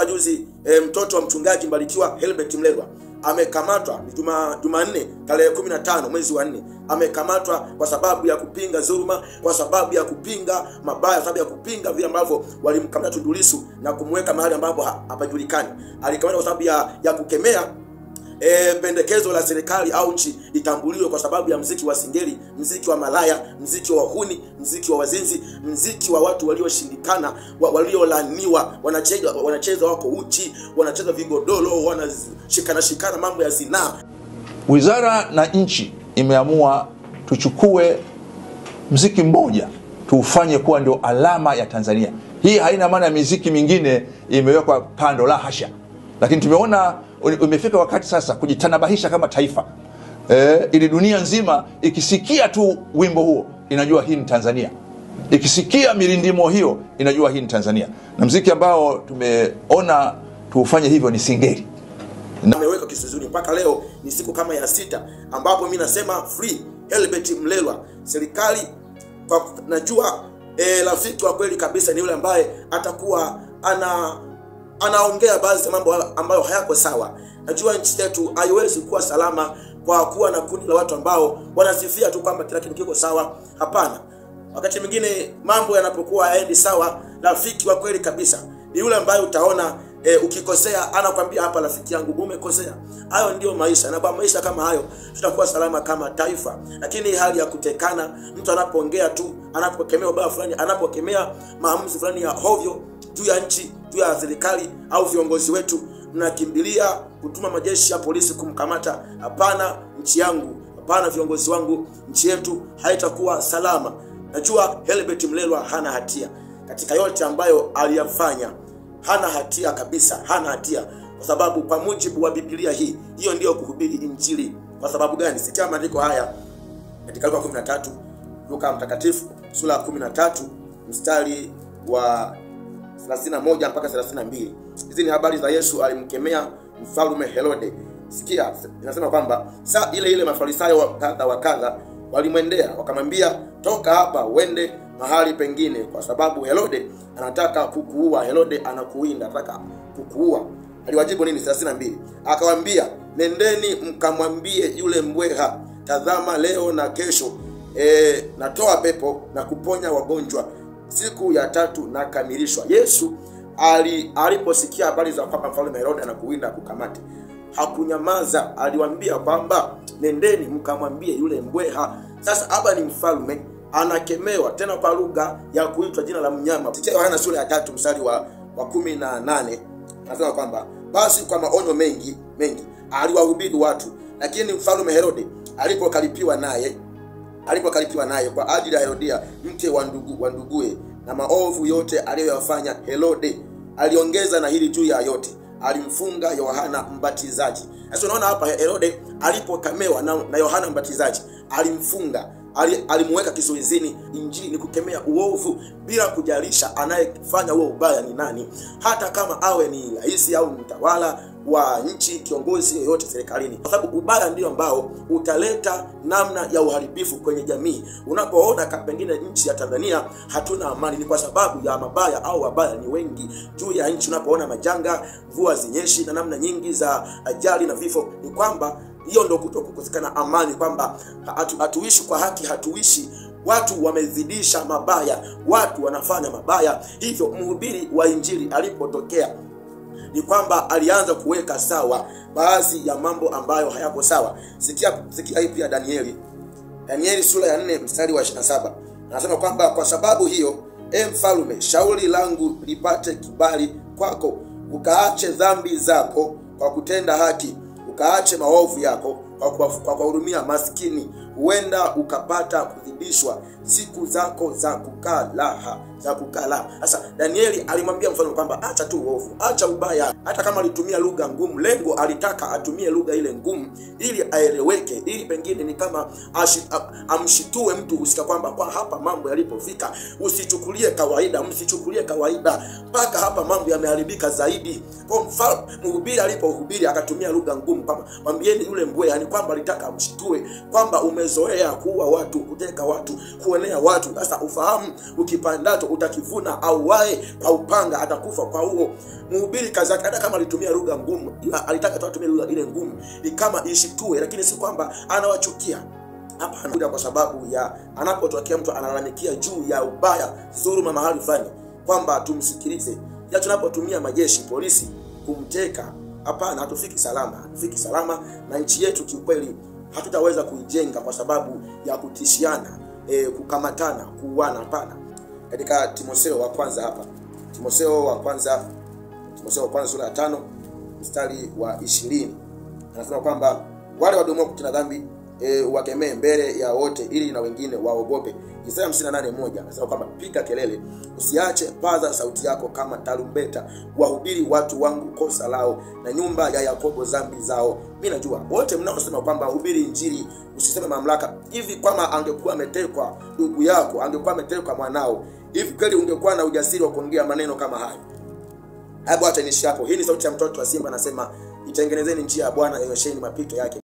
hapa juzi mtoto wa mchungaji Mbarikiwa Helbert Mlelwa amekamatwa Jumanne tarehe 15 mwezi wa 4. Amekamatwa kwa sababu ya kupinga dhuluma, kwa sababu ya kupinga mabaya, sababu ya kupinga vile ambavyo walimkamata Tundu Lissu na kumweka mahali ambapo hapajulikani. Alikamatwa kwa sababu ya kukemea pendekezo la serikali au nchi itambuliwe kwa sababu ya mziki wa singeli, mziki wa malaya, mziki wa wahuni, mziki wa wazinzi, mziki wa watu walioshindikana, waliolaniwa, wanacheza wako uchi, wanacheza vigodoro, wanashikana mambo ya zinaa. Wizara na nchi imeamua tuchukue mziki mmoja tuufanye kuwa ndio alama ya Tanzania. Hii haina maana miziki mingine imewekwa kando, la hasha. Lakini tumeona umefika wakati sasa kujitanabahisha kama taifa. Ili dunia nzima ikisikia tu wimbo huo inajua hii ni Tanzania. Ikisikia mirindimo hiyo inajua hii ni Tanzania. Na mziki ambao tumeona tuufanye hivyo ni singeli. Ameweka kisuzuni mpaka leo ni siku kama ya 6 ambapo mimi nasema free Helbert Mlelwa. Serikali kwa najua rafiki wa kweli kabisa ni yule ambaye atakuwa anaongea baadhi ya mambo ambayo hayako sawa. Najua nchi yetu haiwezi kuwa salama kwa kuwa na kundi la watu ambao wanasifia tu kwamba kila kitu kiko sawa. Hapana. Wakati mwingine mambo yanapokuwa haendi sawa, rafiki wa kweli kabisa ni yule ambaye utaona ukikosea anakuambia hapa rafiki yangu umekosea. Hayo ndio maisha, na kwa maisha kama hayo tutakuwa salama kama taifa. Lakini hali ya kutekana, mtu anapoongea tu, anapokemea ubaya fulani, anapokemea maamuzi fulani ya hovyo juu ya nchi, juu ya serikali au viongozi wetu, mnakimbilia kutuma majeshi ya polisi kumkamata. Hapana nchi yangu, hapana viongozi wangu, nchi yetu haitakuwa salama. Najua Helbert Mlelwa hana hatia katika yote ambayo aliyafanya. Hana hatia kabisa, hana hatia. Kwa sababu kwa mujibu wa Biblia hiyo ndio kuhubiri injili. Kwa sababu gani? Sikia maandiko haya katika Luka 13, Luka mtakatifu sura 13 mstari wa 31 mpaka 32. Hizi ni habari za Yesu alimkemea mfalme Herode. Sikia, inasema kwamba saa ile Mafarisayo wa kadha walimwendea wakamwambia, toka hapa uende mahali pengine kwa sababu Herode anataka kukuua. Herode anakuwinda, anataka kukuua. Aliwajibu nini? 32. Akawaambia, nendeni mkamwambie yule mbweha, tazama leo na kesho natoa pepo na kuponya wagonjwa, siku ya 3 nakamilishwa. Yesu aliposikia habari za kwamba mfalme Herode anakuwinda kukamate, hakunyamaza. Aliwaambia kwamba nendeni mkamwambie yule mbweha. Sasa hapa ni mfalme anakemewa tena kwa lugha ya kuitwa jina la mnyama. Sikia Yohana sura ya 3 mstari wa 18. Anasema kwamba basi kwa maonyo mengi aliwahubiri watu, lakini mfalme Herode alipokaripiwa naye kwa ajili ya Herodia mke wa nduguye na maovu yote aliyoyafanya Herode, aliongeza na hili juu ya yote, alimfunga Yohana Mbatizaji. Sasa unaona hapa Herode alipokamewa na Yohana Mbatizaji, alimfunga, alimweka kizuizini. Injili ni kukemea uovu bila kujalisha anayefanya huo ubaya ni nani, hata kama awe ni rais au mtawala wa nchi, kiongozi yoyote serikalini, kwa sababu ubaya ndio ambao utaleta namna ya uharibifu kwenye jamii. Unapoona pengine nchi ya Tanzania hatuna amani, ni kwa sababu ya mabaya au wabaya ni wengi juu ya nchi. Unapoona majanga, mvua zinyeshi na namna nyingi za ajali na vifo, ni kwamba hiyo ndio kutokukosekana amani, kwamba hatuishi kwa haki, hatuishi, watu wamezidisha mabaya, watu wanafanya mabaya. Hivyo mhubiri wa injili alipotokea ni kwamba alianza kuweka sawa baadhi ya mambo ambayo hayako sawa. Sikia hii pia Danieli sura ya 4 mstari wa 27. Anasema kwamba kwa sababu hiyo, mfalme, shauri langu lipate kibali kwako, ukaache dhambi zako kwa kutenda haki, ukaache maovu yako kwa kuhurumia maskini, huenda ukapata kuzidishwa siku zako za kukaa raha. Sasa Danieli alimwambia mfalme kwamba acha tu uovu, acha ubaya. Hata kama alitumia lugha ngumu, lengo alitaka atumie lugha ile ngumu ili aeleweke, ili pengine ni kama amshitue mtu husika kwamba kwa hapa mambo yalipofika usichukulie kawaida, msichukulie kawaida, mpaka hapa mambo yameharibika zaidi. Kwa mfalme mhubiri alipohubiri akatumia lugha ngumu kwamba mwambieni yule mbweha, ni kwamba alitaka amshitue kwamba umezoea kuua watu, kuteka watu, kuonea watu. Sasa ufahamu ukipandacho utakivuna, au wae kwa upanga atakufa kwa huo. Mhubiri kazi yake, hata kama alitumia lugha ngumu, alitaka tu atumie lugha ile ngumu ni kama ishitue, lakini si kwamba anawachukia. Hapa kwa sababu ya anapotokea mtu analalamikia juu ya ubaya, dhuluma mahali fulani, kwamba tumsikilize. Ya tunapotumia majeshi, polisi kumteka, hapana, hatufiki salama, na nchi yetu kiukweli hatutaweza kuijenga kwa sababu ya kutishiana, kukamatana, kuuana, hapana. Katika Timotheo wa kwanza hapa, Timotheo wa kwanza sura ya 5 mstari wa 20 anasema kwamba wale wadumu kutenda dhambi wakemee mbele ya wote, ili na wengine waogope. Isaya 58:1 anasema kwamba piga kelele, usiache, paza sauti yako kama tarumbeta, wahubiri watu wangu kosa lao, na nyumba ya Yakobo dhambi zao. Mimi najua wote mnaosema kwamba hubiri injili, usiseme mamlaka, hivi kama angekuwa ametekwa ndugu yako, angekuwa ametekwa mwanao, hivi kweli ungekuwa na ujasiri wa kuongea maneno kama hayo? Hebu acha nishi hapo. Hii ni sauti ya mtoto wa Simba, anasema itengenezeni njia ya Bwana, yosheni mapito yake.